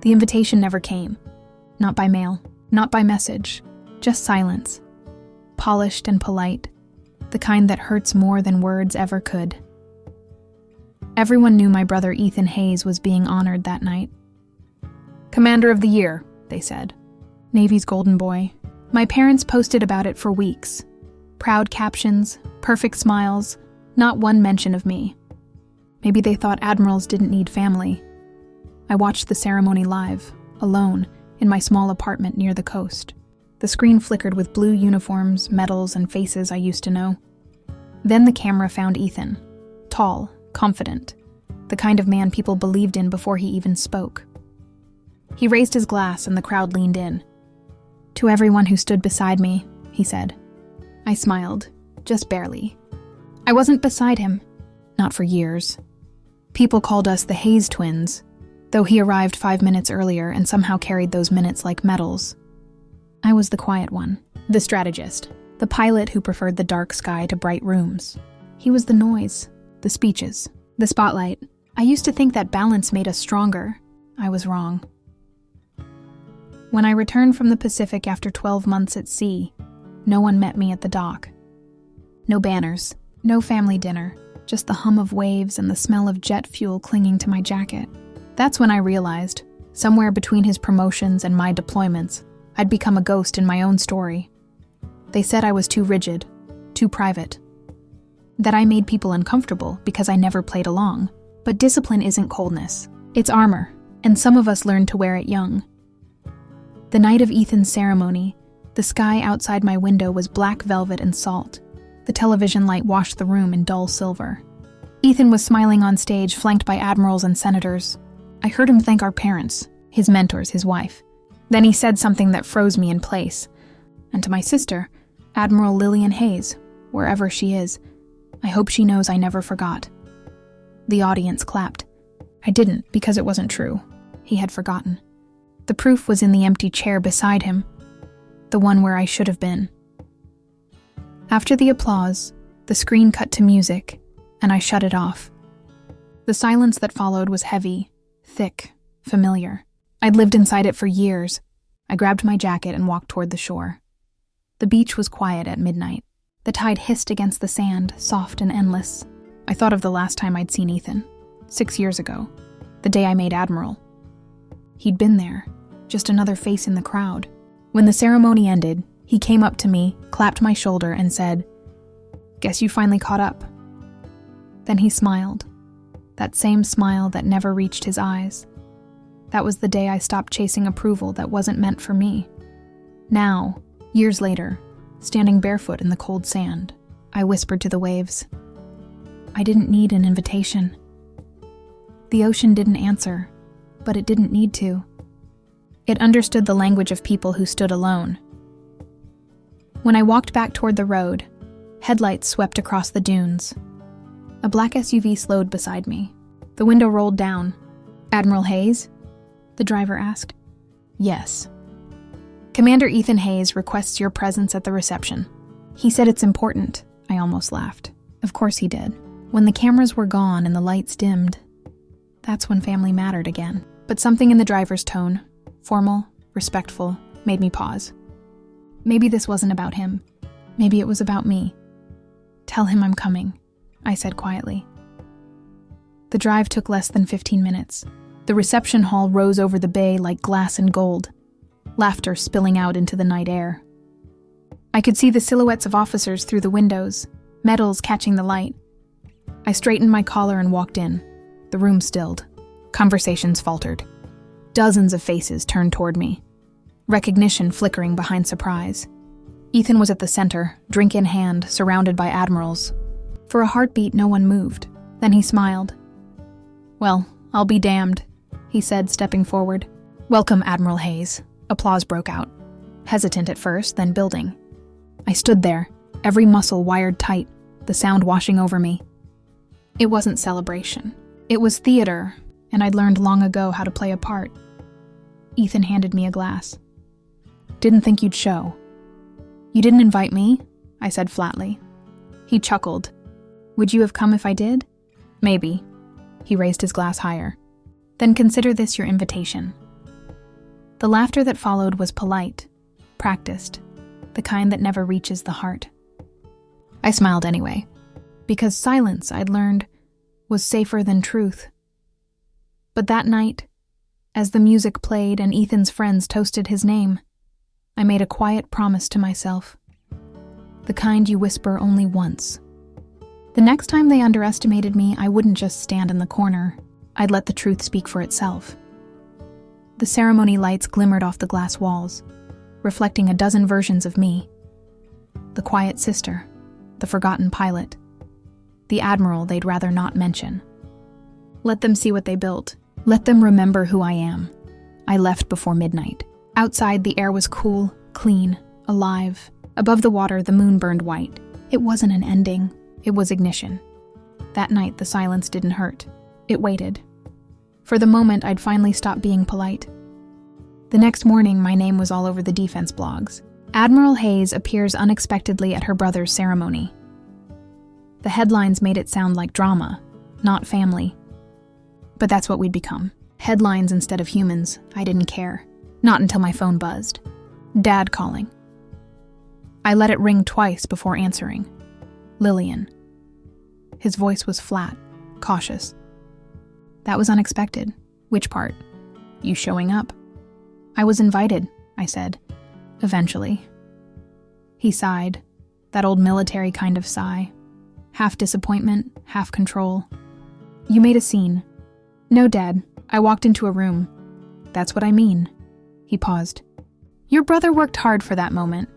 The invitation never came. Not by mail, not by message, just silence. Polished and polite, the kind that hurts more than words ever could. Everyone knew my brother Ethan Hayes was being honored that night. "Commander of the Year," they said. Navy's golden boy. My parents posted about it for weeks. Proud captions, perfect smiles, not one mention of me. Maybe they thought admirals didn't need family. I watched the ceremony live, alone, in my small apartment near the coast. The screen flickered with blue uniforms, medals, and faces I used to know. Then the camera found Ethan. Tall, confident, the kind of man people believed in before he even spoke. He raised his glass and the crowd leaned in. "To everyone who stood beside me," he said. I smiled, just barely. I wasn't beside him, not for years. People called us the Hayes twins, though he arrived 5 minutes earlier and somehow carried those minutes like medals. I was the quiet one, the strategist, the pilot who preferred the dark sky to bright rooms. He was the noise, the speeches, the spotlight. I used to think that balance made us stronger. I was wrong. When I returned from the Pacific after 12 months at sea, no one met me at the dock. No banners, no family dinner, just the hum of waves and the smell of jet fuel clinging to my jacket. That's when I realized, somewhere between his promotions and my deployments, I'd become a ghost in my own story. They said I was too rigid, too private, that I made people uncomfortable because I never played along. But discipline isn't coldness, it's armor, and some of us learned to wear it young. The night of Ethan's ceremony, the sky outside my window was black velvet and salt. The television light washed the room in dull silver. Ethan was smiling on stage, flanked by admirals and senators. I heard him thank our parents, his mentors, his wife. Then he said something that froze me in place. And to my sister, Admiral Lillian Hayes, wherever she is, I hope she knows I never forgot. The audience clapped. I didn't, because it wasn't true. He had forgotten. The proof was in the empty chair beside him, the one where I should have been. After the applause, the screen cut to music, and I shut it off. The silence that followed was heavy, thick, familiar. I'd lived inside it for years. I grabbed my jacket and walked toward the shore. The beach was quiet at midnight. The tide hissed against the sand, soft and endless. I thought of the last time I'd seen Ethan, 6 years ago, the day I made Admiral. He'd been there, just another face in the crowd. When the ceremony ended, he came up to me, clapped my shoulder, and said, "Guess you finally caught up." Then he smiled, that same smile that never reached his eyes. That was the day I stopped chasing approval that wasn't meant for me. Now, years later, standing barefoot in the cold sand, I whispered to the waves, I didn't need an invitation. The ocean didn't answer, but it didn't need to. It understood the language of people who stood alone. When I walked back toward the road, headlights swept across the dunes. A black SUV slowed beside me. The window rolled down. "Admiral Hayes?" the driver asked. "Yes." "Commander Ethan Hayes requests your presence at the reception." He said it's important. I almost laughed. Of course he did. When the cameras were gone and the lights dimmed, that's when family mattered again. But something in the driver's tone, formal, respectful, made me pause. Maybe this wasn't about him. Maybe it was about me. "Tell him I'm coming," I said quietly. The drive took less than 15 minutes. The reception hall rose over the bay like glass and gold, laughter spilling out into the night air. I could see the silhouettes of officers through the windows, medals catching the light. I straightened my collar and walked in. The room stilled. Conversations faltered. Dozens of faces turned toward me. Recognition flickering behind surprise. Ethan was at the center, drink in hand, surrounded by admirals. For a heartbeat, no one moved. Then he smiled. "Well, I'll be damned," he said, stepping forward. "Welcome, Admiral Hayes." Applause broke out. Hesitant at first, then building. I stood there, every muscle wired tight, the sound washing over me. It wasn't celebration. It was theater, and I'd learned long ago how to play a part. Ethan handed me a glass. "Didn't think you'd show." "You didn't invite me?" I said flatly. He chuckled. "Would you have come if I did?" "Maybe." He raised his glass higher. "Then consider this your invitation. The laughter that followed was polite, practiced, the kind that never reaches the heart. I smiled anyway, because silence, I'd learned, was safer than truth. But that night, as the music played and Ethan's friends toasted his name, I made a quiet promise to myself. The kind you whisper only once. The next time they underestimated me, I wouldn't just stand in the corner. I'd let the truth speak for itself. The ceremony lights glimmered off the glass walls, reflecting a dozen versions of me. The quiet sister, the forgotten pilot, the admiral they'd rather not mention. Let them see what they built. Let them remember who I am. I left before midnight. Outside, the air was cool, clean, alive. Above the water, the moon burned white. It wasn't an ending. It was ignition. That night, the silence didn't hurt. It waited. For the moment, I'd finally stopped being polite. The next morning, my name was all over the defense blogs. Admiral Hayes appears unexpectedly at her brother's ceremony. The headlines made it sound like drama, not family. But that's what we'd become. Headlines instead of humans. I didn't care. Not until my phone buzzed. Dad calling. I let it ring twice before answering. Lillian. His voice was flat, cautious. That was unexpected. Which part? You showing up? I was invited, I said. Eventually. He sighed, that old military kind of sigh. Half disappointment, half control. You made a scene. No, Dad. I walked into a room. That's what I mean. He paused. Your brother worked hard for that moment.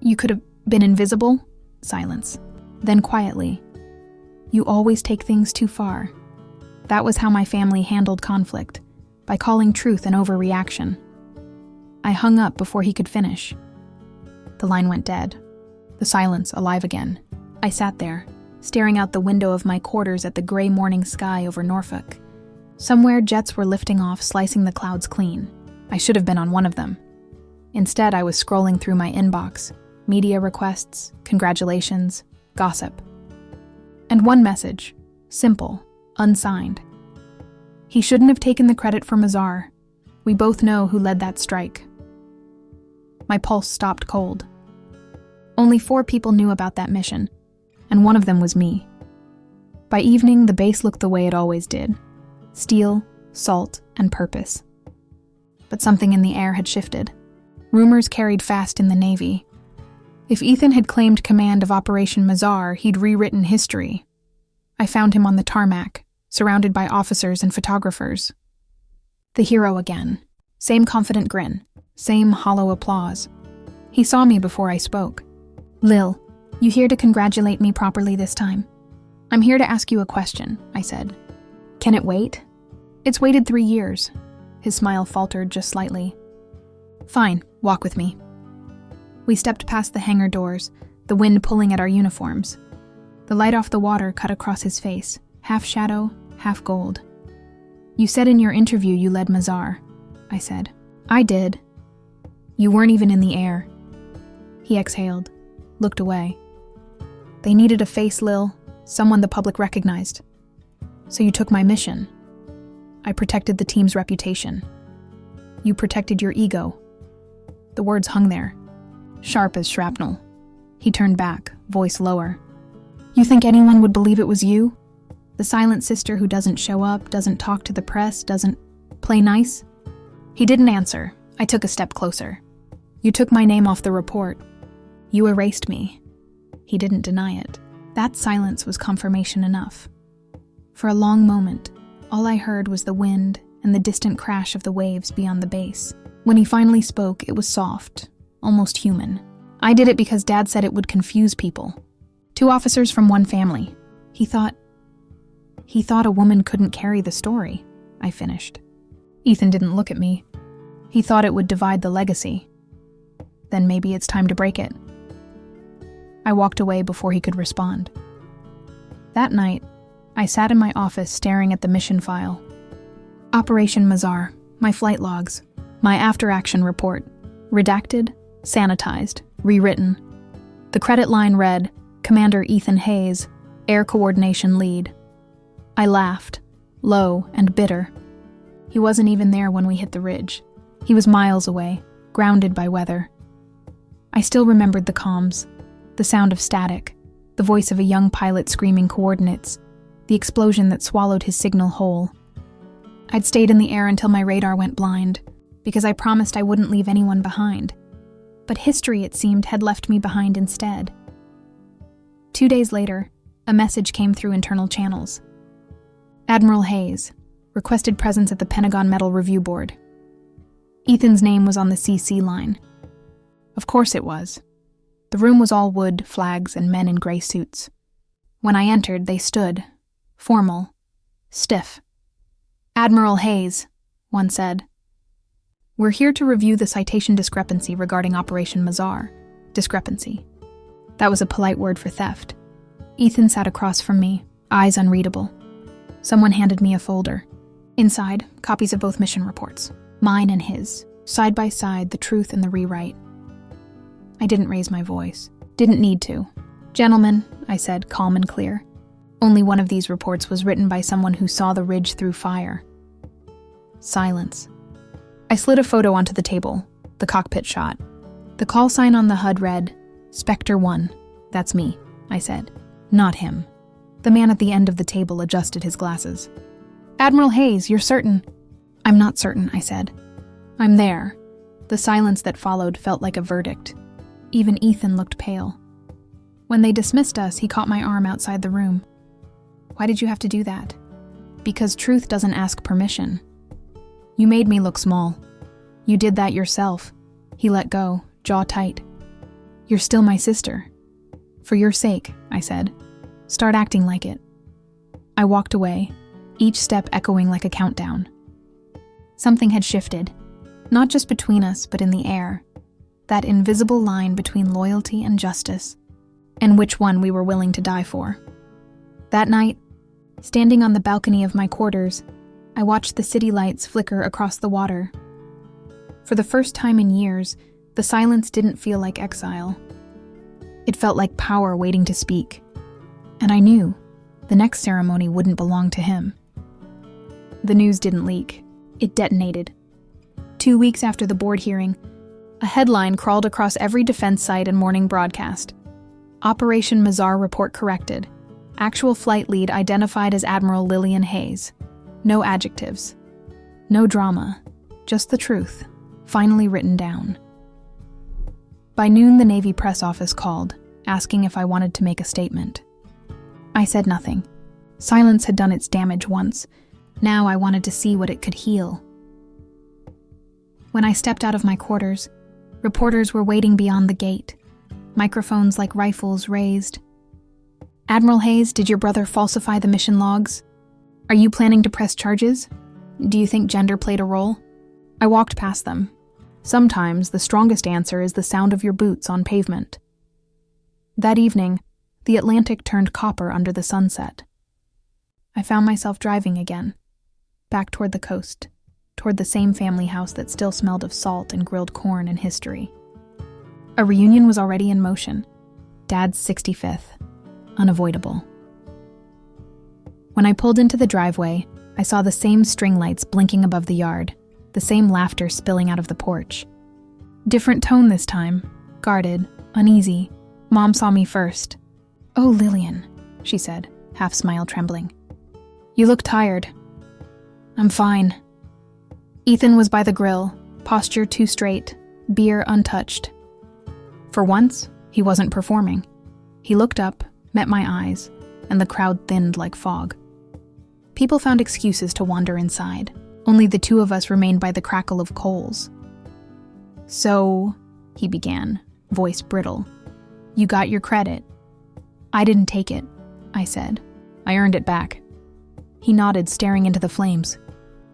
You could have been invisible? Silence. Then quietly. You always take things too far. That was how my family handled conflict, by calling truth an overreaction. I hung up before he could finish. The line went dead. The silence alive again. I sat there, staring out the window of my quarters at the gray morning sky over Norfolk. Somewhere jets were lifting off, slicing the clouds clean. I should have been on one of them. Instead, I was scrolling through my inbox. Media requests, congratulations, gossip. And one message, simple, unsigned. He shouldn't have taken the credit for Mazar. We both know who led that strike. My pulse stopped cold. Only 4 people knew about that mission, and one of them was me. By evening, the base looked the way it always did. Steel, salt, and purpose. But something in the air had shifted. Rumors carried fast in the Navy. If Ethan had claimed command of Operation Mazar, he'd rewritten history. I found him on the tarmac, surrounded by officers and photographers. The hero again. Same confident grin. Same hollow applause. He saw me before I spoke. Lil, you here to congratulate me properly this time? I'm here to ask you a question, I said. Can it wait? It's waited 3 years. His smile faltered just slightly. Fine, walk with me. We stepped past the hangar doors, the wind pulling at our uniforms. The light off the water cut across his face, half shadow, half gold. You said in your interview you led Mazar, I said. I did. You weren't even in the air. He exhaled, looked away. They needed a face, Lil, someone the public recognized. So you took my mission. I protected the team's reputation. You protected your ego. The words hung there, sharp as shrapnel. He turned back, voice lower. You think anyone would believe it was you? The silent sister who doesn't show up, doesn't talk to the press, doesn't play nice? He didn't answer. I took a step closer. You took my name off the report. You erased me. He didn't deny it. That silence was confirmation enough. For a long moment, all I heard was the wind and the distant crash of the waves beyond the base. When he finally spoke, it was soft, almost human. I did it because Dad said it would confuse people. 2 officers from one family. He thought a woman couldn't carry the story, I finished. Ethan didn't look at me. He thought it would divide the legacy. Then maybe it's time to break it. I walked away before he could respond. That night, I sat in my office staring at the mission file. Operation Mazar, my flight logs, my after-action report, redacted, sanitized, rewritten. The credit line read, Commander Ethan Hayes, Air Coordination Lead. I laughed, low and bitter. He wasn't even there when we hit the ridge. He was miles away, grounded by weather. I still remembered the comms, the sound of static, the voice of a young pilot screaming coordinates, the explosion that swallowed his signal whole. I'd stayed in the air until my radar went blind, because I promised I wouldn't leave anyone behind. But history, it seemed, had left me behind instead. 2 days later, a message came through internal channels. Admiral Hayes requested presence at the Pentagon Medal Review Board. Ethan's name was on the CC line. Of course it was. The room was all wood, flags, and men in gray suits. When I entered, they stood, formal, stiff. "Admiral Hayes," one said. "We're here to review the citation discrepancy regarding Operation Mazar." Discrepancy. That was a polite word for theft. Ethan sat across from me, eyes unreadable. Someone handed me a folder. Inside, copies of both mission reports, mine and his, side by side, the truth and the rewrite. I didn't raise my voice. Didn't need to. "Gentlemen," I said, calm and clear. "Only one of these reports was written by someone who saw the ridge through fire." Silence. I slid a photo onto the table, the cockpit shot. The call sign on the HUD read, "Spectre 1. That's me," I said. "Not him." The man at the end of the table adjusted his glasses. "Admiral Hayes, you're certain?" "I'm not certain," I said. "I'm there." The silence that followed felt like a verdict. Even Ethan looked pale. When they dismissed us, he caught my arm outside the room. "Why did you have to do that?" "Because truth doesn't ask permission. You made me look small. You did that yourself." He let go, jaw tight. "You're still my sister. For your sake," I said. "Start acting like it." I walked away, each step echoing like a countdown. Something had shifted, not just between us, but in the air. That invisible line between loyalty and justice, and which one we were willing to die for. That night, standing on the balcony of my quarters, I watched the city lights flicker across the water. For the first time in years, the silence didn't feel like exile. It felt like power waiting to speak. And I knew the next ceremony wouldn't belong to him. The news didn't leak. It detonated. 2 weeks after the board hearing, a headline crawled across every defense site and morning broadcast. "Operation Mazar report corrected. Actual flight lead identified as Admiral Lillian Hayes." No adjectives. No drama. Just the truth, finally written down. By noon, the Navy press office called, asking if I wanted to make a statement. I said nothing. Silence had done its damage once. Now I wanted to see what it could heal. When I stepped out of my quarters, reporters were waiting beyond the gate, microphones like rifles raised. "Admiral Hayes, did your brother falsify the mission logs? Are you planning to press charges? Do you think gender played a role?" I walked past them. Sometimes the strongest answer is the sound of your boots on pavement. That evening, the Atlantic turned copper under the sunset. I found myself driving again, back toward the coast, toward the same family house that still smelled of salt and grilled corn and history. A reunion was already in motion. Dad's 65th. Unavoidable. When I pulled into the driveway, I saw the same string lights blinking above the yard, the same laughter spilling out of the porch. Different tone this time, guarded, uneasy. Mom saw me first. "Oh, Lillian," she said, half smile trembling. "You look tired." "I'm fine." Ethan was by the grill, posture too straight, beer untouched. For once, he wasn't performing. He looked up, met my eyes, and the crowd thinned like fog. People found excuses to wander inside. Only the two of us remained by the crackle of coals. "So," he began, voice brittle, "you got your credit." "I didn't take it," I said. "I earned it back." He nodded, staring into the flames.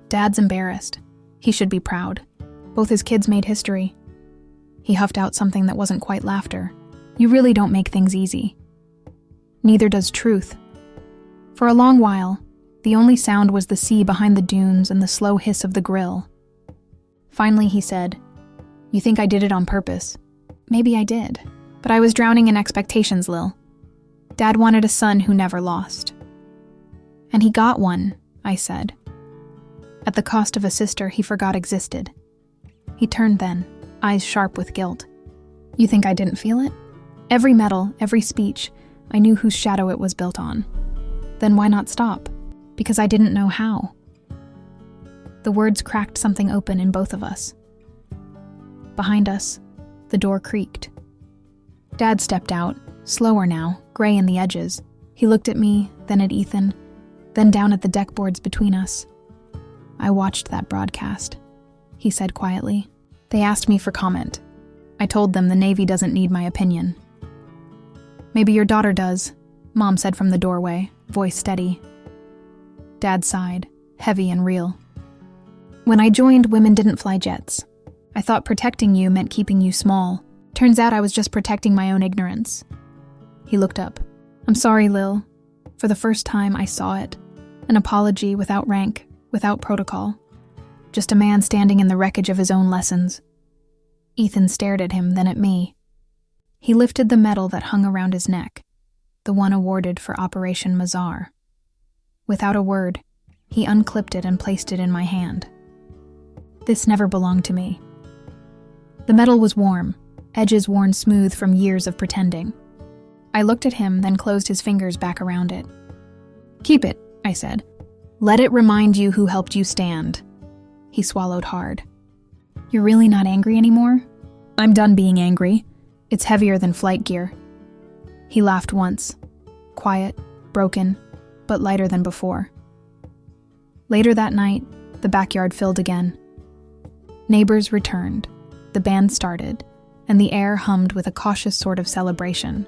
"Dad's embarrassed. He should be proud. Both his kids made history." He huffed out something that wasn't quite laughter. "You really don't make things easy." "Neither does truth." For a long while, the only sound was the sea behind the dunes and the slow hiss of the grill. Finally, he said, "You think I did it on purpose?" "Maybe I did, but I was drowning in expectations, Lil. Dad wanted a son who never lost." "And he got one," I said. "At the cost of a sister he forgot existed." He turned then, eyes sharp with guilt. You think I didn't feel it? Every medal, every speech, I knew whose shadow it was built on. Then why not stop? Because I didn't know how. The words cracked something open in both of us. Behind us, the door creaked. Dad stepped out, slower now, gray in the edges. He looked at me, then at Ethan, then down at the deck boards between us. I watched that broadcast, he said quietly. They asked me for comment. I told them the Navy doesn't need my opinion. Maybe your daughter does, Mom said from the doorway, voice steady. Dad sighed, heavy and real. When I joined, women didn't fly jets. I thought protecting you meant keeping you small. Turns out I was just protecting my own ignorance. He looked up. I'm sorry, Lil. For the first time, I saw it. An apology without rank, without protocol. Just a man standing in the wreckage of his own lessons. Ethan stared at him, then at me. He lifted the medal that hung around his neck, the one awarded for Operation Mazar. Without a word, he unclipped it and placed it in my hand. This never belonged to me. The medal was warm, edges worn smooth from years of pretending. I looked at him, then closed his fingers back around it. Keep it, I said. Let it remind you who helped you stand. He swallowed hard. You're really not angry anymore? I'm done being angry. It's heavier than flight gear. He laughed once. Quiet, broken, but lighter than before. Later that night, the backyard filled again. Neighbors returned, the band started, and the air hummed with a cautious sort of celebration.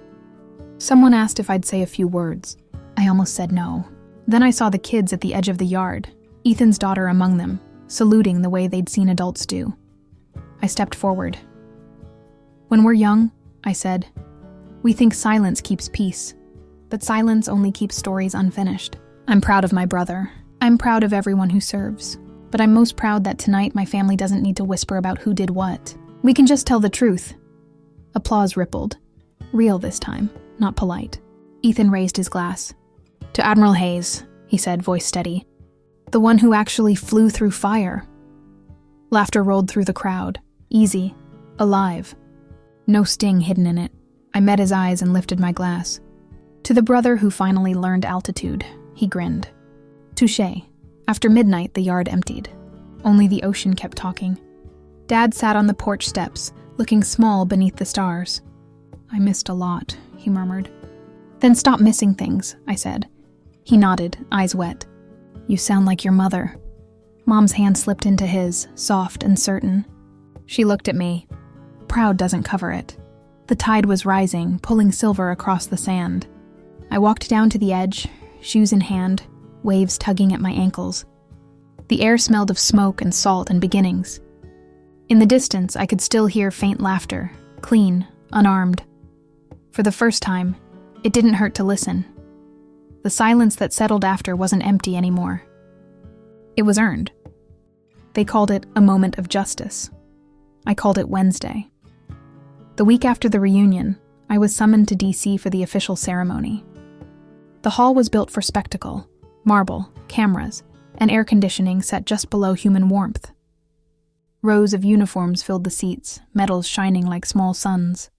Someone asked if I'd say a few words. I almost said no. Then I saw the kids at the edge of the yard, Ethan's daughter among them, saluting the way they'd seen adults do. I stepped forward. When we're young, I said, we think silence keeps peace, but silence only keeps stories unfinished. I'm proud of my brother. I'm proud of everyone who serves. But I'm most proud that tonight my family doesn't need to whisper about who did what. We can just tell the truth. Applause rippled. Real this time, not polite. Ethan raised his glass. To Admiral Hayes, he said, voice steady. The one who actually flew through fire. Laughter rolled through the crowd, easy, alive. No sting hidden in it. I met his eyes and lifted my glass. To the brother who finally learned altitude, he grinned. Touché. After midnight, the yard emptied. Only the ocean kept talking. Dad sat on the porch steps, looking small beneath the stars. I missed a lot, he murmured. Then stop missing things, I said. He nodded, eyes wet. You sound like your mother. Mom's hand slipped into his, soft and certain. She looked at me. Proud doesn't cover it. The tide was rising, pulling silver across the sand. I walked down to the edge, shoes in hand, waves tugging at my ankles. The air smelled of smoke and salt and beginnings. In the distance, I could still hear faint laughter, clean, unarmed. For the first time, it didn't hurt to listen. The silence that settled after wasn't empty anymore. It was earned. They called it a moment of justice. I called it Wednesday. The week after the reunion, I was summoned to D.C. for the official ceremony. The hall was built for spectacle, marble, cameras, and air conditioning set just below human warmth. Rows of uniforms filled the seats, medals shining like small suns.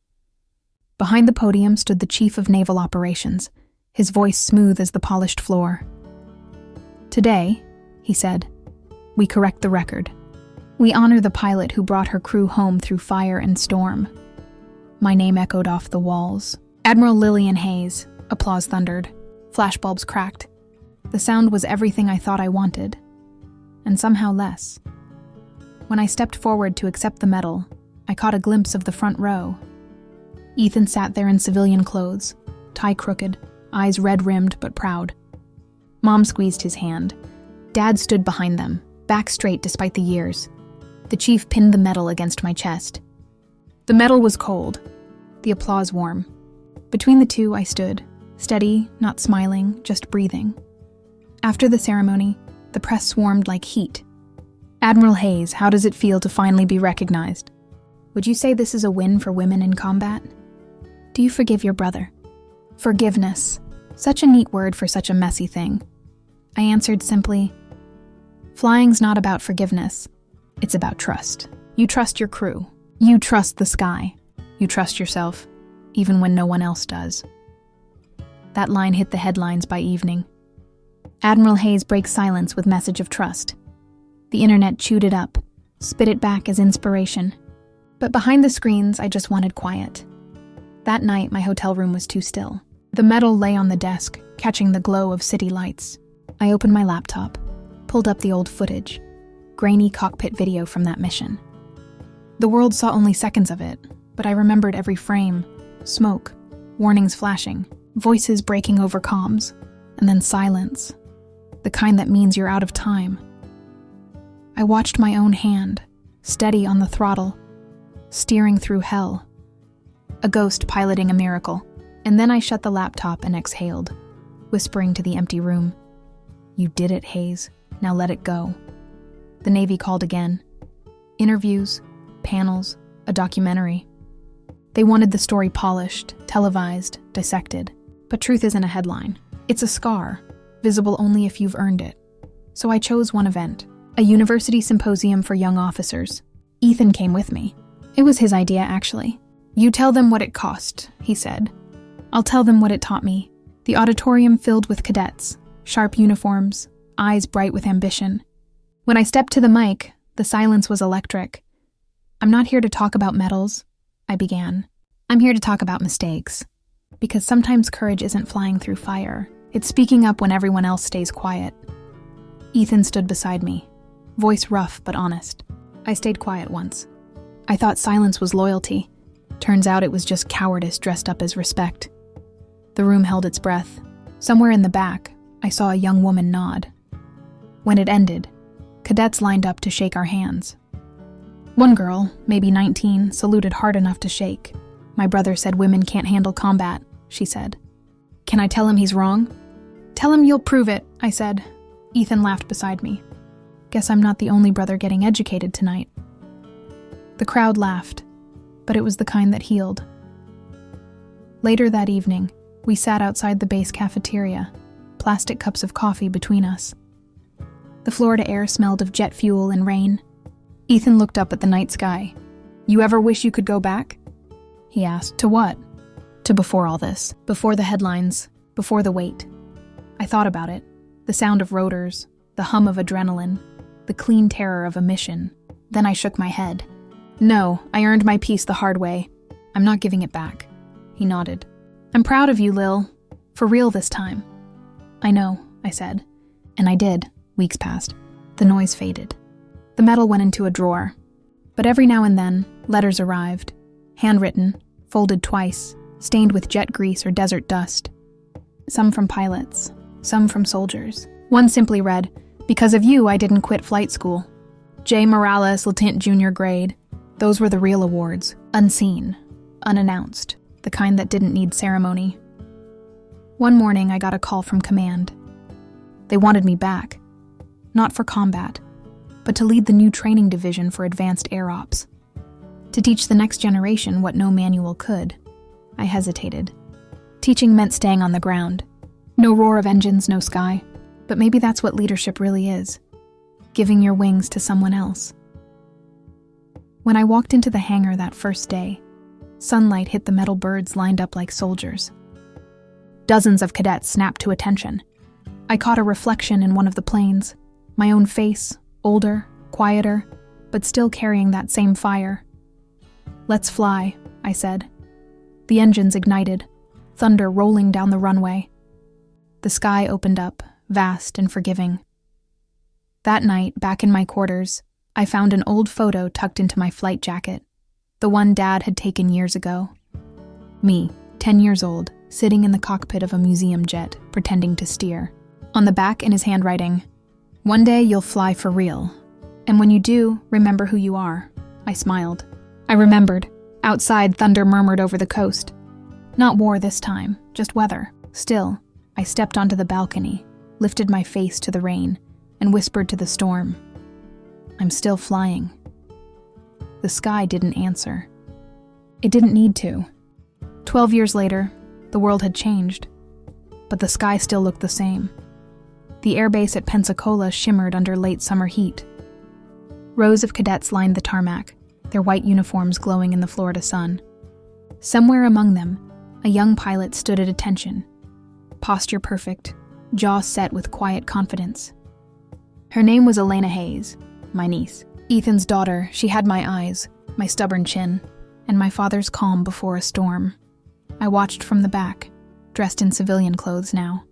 Behind the podium stood the Chief of Naval Operations, his voice smooth as the polished floor. Today, he said, we correct the record. We honor the pilot who brought her crew home through fire and storm. My name echoed off the walls. Admiral Lillian Hayes, applause thundered. Flashbulbs cracked. The sound was everything I thought I wanted, and somehow less. When I stepped forward to accept the medal, I caught a glimpse of the front row. Ethan sat there in civilian clothes, tie crooked, eyes red-rimmed but proud. Mom squeezed his hand. Dad stood behind them, back straight despite the years. The chief pinned the medal against my chest. The medal was cold, the applause warm. Between the two, I stood, steady, not smiling, just breathing. After the ceremony, the press swarmed like heat. Admiral Hayes, how does it feel to finally be recognized? Would you say this is a win for women in combat? Do you forgive your brother? Forgiveness. Such a neat word for such a messy thing. I answered simply, flying's not about forgiveness. It's about trust. You trust your crew. You trust the sky. You trust yourself, even when no one else does. That line hit the headlines by evening. Admiral Hayes breaks silence with message of trust. The internet chewed it up, spit it back as inspiration. But behind the screens, I just wanted quiet. That night, my hotel room was too still. The metal lay on the desk, catching the glow of city lights. I opened my laptop, pulled up the old footage, grainy cockpit video from that mission. The world saw only seconds of it, but I remembered every frame: smoke, warnings flashing, voices breaking over comms, and then silence, the kind that means you're out of time. I watched my own hand, steady on the throttle, steering through hell. A ghost piloting a miracle. And then I shut the laptop and exhaled, whispering to the empty room, "You did it, Hayes. Now let it go." The Navy called again. Interviews, panels, a documentary. They wanted the story polished, televised, dissected. But truth isn't a headline. It's a scar, visible only if you've earned it. So I chose one event, a university symposium for young officers. Ethan came with me. It was his idea, actually. "You tell them what it cost," he said. "I'll tell them what it taught me." The auditorium filled with cadets, sharp uniforms, eyes bright with ambition. When I stepped to the mic, the silence was electric. "I'm not here to talk about medals," I began. "I'm here to talk about mistakes. Because sometimes courage isn't flying through fire. It's speaking up when everyone else stays quiet." Ethan stood beside me, voice rough but honest. I stayed quiet once. I thought silence was loyalty. Turns out it was just cowardice dressed up as respect. The room held its breath. Somewhere in the back, I saw a young woman nod. When it ended, cadets lined up to shake our hands. One girl, maybe 19, saluted hard enough to shake. "My brother said women can't handle combat," she said. "Can I tell him he's wrong?" "Tell him you'll prove it," I said. Ethan laughed beside me. "Guess I'm not the only brother getting educated tonight." The crowd laughed, but it was the kind that healed. Later that evening, we sat outside the base cafeteria, plastic cups of coffee between us. The Florida air smelled of jet fuel and rain. Ethan looked up at the night sky. "You ever wish you could go back?" he asked. "To what?" "To before all this, before the headlines, before the wait." I thought about it. The sound of rotors, the hum of adrenaline, the clean terror of a mission. Then I shook my head. "No, I earned my peace the hard way. I'm not giving it back." He nodded. "I'm proud of you, Lil. For real this time." "I know," I said. And I did. Weeks passed. The noise faded. The medal went into a drawer. But every now and then, letters arrived. Handwritten, folded twice, stained with jet grease or desert dust. Some from pilots, some from soldiers. One simply read, "Because of you, I didn't quit flight school. J. Morales, Lieutenant Junior grade." Those were the real awards, unseen, unannounced, the kind that didn't need ceremony. One morning, I got a call from command. They wanted me back, not for combat, but to lead the new training division for advanced air ops, to teach the next generation what no manual could. I hesitated. Teaching meant staying on the ground. No roar of engines, no sky. But maybe that's what leadership really is, giving your wings to someone else. When I walked into the hangar that first day, sunlight hit the metal birds lined up like soldiers. Dozens of cadets snapped to attention. I caught a reflection in one of the planes, my own face, older, quieter, but still carrying that same fire. "Let's fly," I said. The engines ignited, thunder rolling down the runway. The sky opened up, vast and forgiving. That night, back in my quarters, I found an old photo tucked into my flight jacket, the one Dad had taken years ago. Me, 10 years old, sitting in the cockpit of a museum jet, pretending to steer. On the back, in his handwriting, "One day you'll fly for real. And when you do, remember who you are." I smiled. I remembered. Outside, thunder murmured over the coast. Not war this time, just weather. Still, I stepped onto the balcony, lifted my face to the rain, and whispered to the storm, "I'm still flying." The sky didn't answer. It didn't need to. 12 years later, the world had changed, but the sky still looked the same. The airbase at Pensacola shimmered under late summer heat. Rows of cadets lined the tarmac, their white uniforms glowing in the Florida sun. Somewhere among them, a young pilot stood at attention, posture perfect, jaw set with quiet confidence. Her name was Elena Hayes, my niece. Ethan's daughter, she had my eyes, my stubborn chin, and my father's calm before a storm. I watched from the back, dressed in civilian clothes now.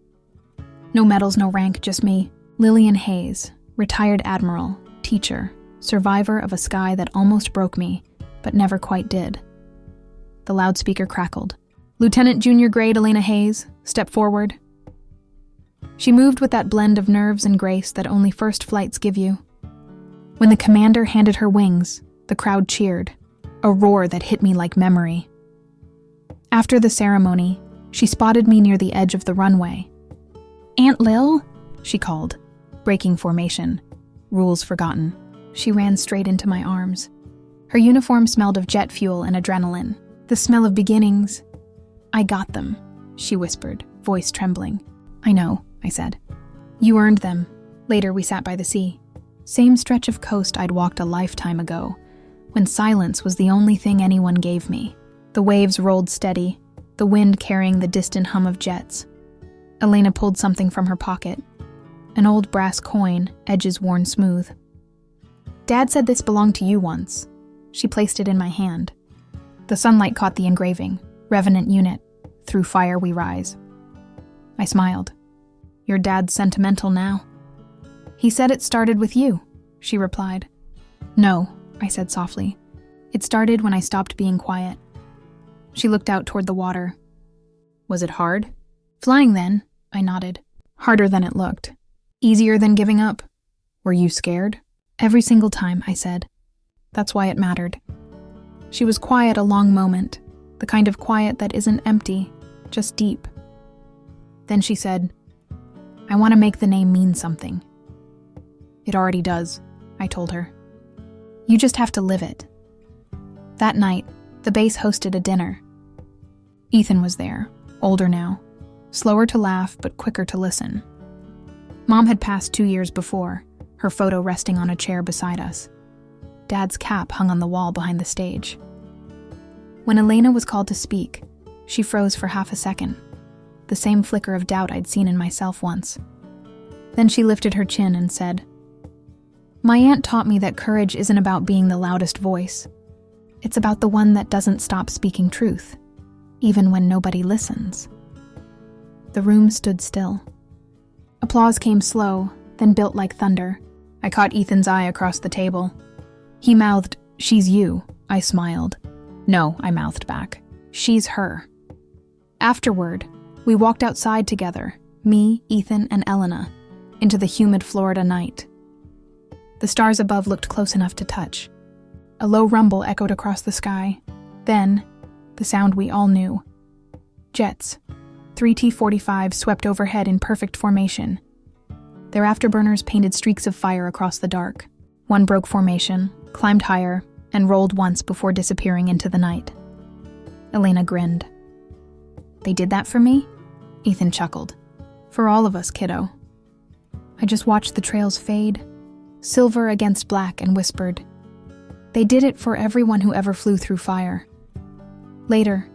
No medals, no rank, just me, Lillian Hayes, retired admiral, teacher, survivor of a sky that almost broke me, but never quite did. The loudspeaker crackled. Lieutenant Junior Grade Elena Hayes, step forward. She moved with that blend of nerves and grace that only first flights give you. When the commander handed her wings, the crowd cheered, a roar that hit me like memory. After the ceremony, she spotted me near the edge of the runway. "Aunt Lil?" she called, breaking formation, rules forgotten. She ran straight into my arms. Her uniform smelled of jet fuel and adrenaline, the smell of beginnings. "I got them," she whispered, voice trembling. "I know," I said. "You earned them." Later we sat by the sea. Same stretch of coast I'd walked a lifetime ago, when silence was the only thing anyone gave me. The waves rolled steady, the wind carrying the distant hum of jets. Elena pulled something from her pocket, an old brass coin, edges worn smooth. "Dad said this belonged to you once." She placed it in my hand. The sunlight caught the engraving, Revenant Unit, through fire we rise. I smiled. "Your dad's sentimental now." "He said it started with you," she replied. "No," I said softly. "It started when I stopped being quiet." She looked out toward the water. "Was it hard?" "Flying then," I nodded. "Harder than it looked. Easier than giving up." "Were you scared?" "Every single time," I said. That's why it mattered. She was quiet a long moment, the kind of quiet that isn't empty, just deep. Then she said, "I want to make the name mean something." "It already does," I told her. "You just have to live it." That night, the base hosted a dinner. Ethan was there, older now, slower to laugh but quicker to listen. Mom had passed 2 years before, her photo resting on a chair beside us. Dad's cap hung on the wall behind the stage. When Elena was called to speak, she froze for half a second, the same flicker of doubt I'd seen in myself once. Then she lifted her chin and said, "My aunt taught me that courage isn't about being the loudest voice. It's about the one that doesn't stop speaking truth, even when nobody listens." The room stood still. Applause came slow, then built like thunder. I caught Ethan's eye across the table. He mouthed, "She's you." I smiled. "No," I mouthed back. "She's her." Afterward, we walked outside together, me, Ethan, and Elena, into the humid Florida night. The stars above looked close enough to touch. A low rumble echoed across the sky. Then, the sound we all knew. Jets. 3 T-45s swept overhead in perfect formation. Their afterburners painted streaks of fire across the dark. One broke formation, climbed higher, and rolled once before disappearing into the night. Elena grinned. "They did that for me?" Ethan chuckled. "For all of us, kiddo." I just watched the trails fade, silver against black, and whispered, "They did it for everyone who ever flew through fire." Later,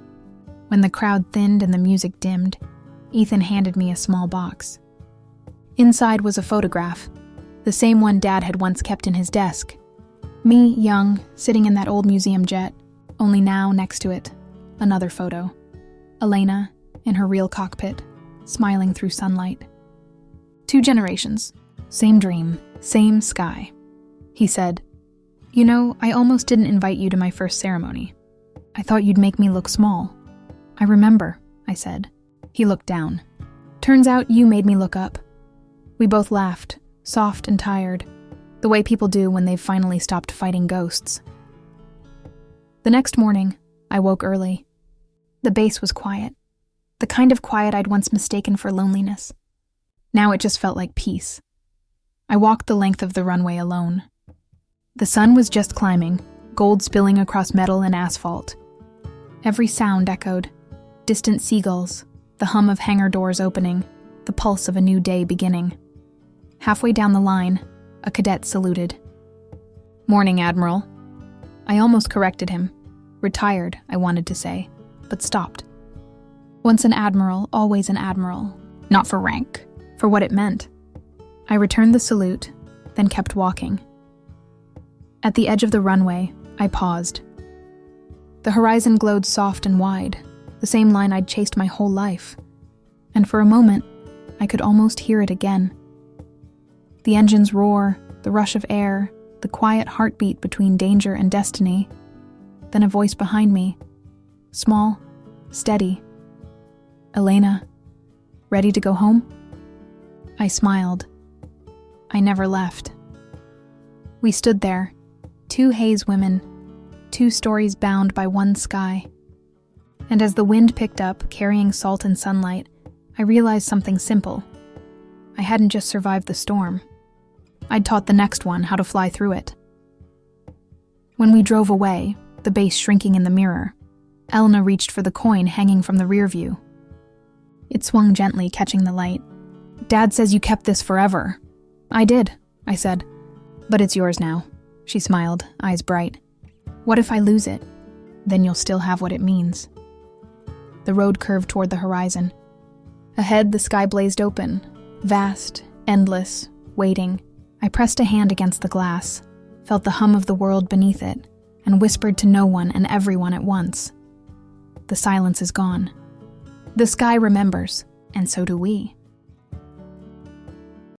when the crowd thinned and the music dimmed, Ethan handed me a small box. Inside was a photograph, the same one Dad had once kept in his desk. Me, young, sitting in that old museum jet, only now, next to it, another photo. Elena, in her real cockpit, smiling through sunlight. 2 generations, same dream, same sky. He said, "You know, I almost didn't invite you to my first ceremony. I thought you'd make me look small." "I remember," I said. He looked down. "Turns out you made me look up." We both laughed, soft and tired, the way people do when they've finally stopped fighting ghosts. The next morning, I woke early. The base was quiet, the kind of quiet I'd once mistaken for loneliness. Now it just felt like peace. I walked the length of the runway alone. The sun was just climbing, gold spilling across metal and asphalt. Every sound echoed, distant seagulls, the hum of hangar doors opening, the pulse of a new day beginning. Halfway down the line, a cadet saluted. "Morning, Admiral." I almost corrected him. Retired, I wanted to say, but stopped. Once an admiral, always an admiral. Not for rank, for what it meant. I returned the salute, then kept walking. At the edge of the runway, I paused. The horizon glowed soft and wide, the same line I'd chased my whole life. And for a moment, I could almost hear it again. The engine's roar, the rush of air, the quiet heartbeat between danger and destiny. Then a voice behind me, small, steady. "Elena, ready to go home?" I smiled. I never left. We stood there, two Hayes women, two stories bound by one sky. And as the wind picked up, carrying salt and sunlight, I realized something simple. I hadn't just survived the storm. I'd taught the next one how to fly through it. When we drove away, the base shrinking in the mirror, Elena reached for the coin hanging from the rear view. It swung gently, catching the light. "Dad says you kept this forever." "I did," I said. "But it's yours now." She smiled, eyes bright. "What if I lose it? Then you'll still have what it means." The road curved toward the horizon. Ahead, the sky blazed open, vast, endless, waiting. I pressed a hand against the glass, felt the hum of the world beneath it, and whispered to no one and everyone at once. The silence is gone. The sky remembers, and so do we.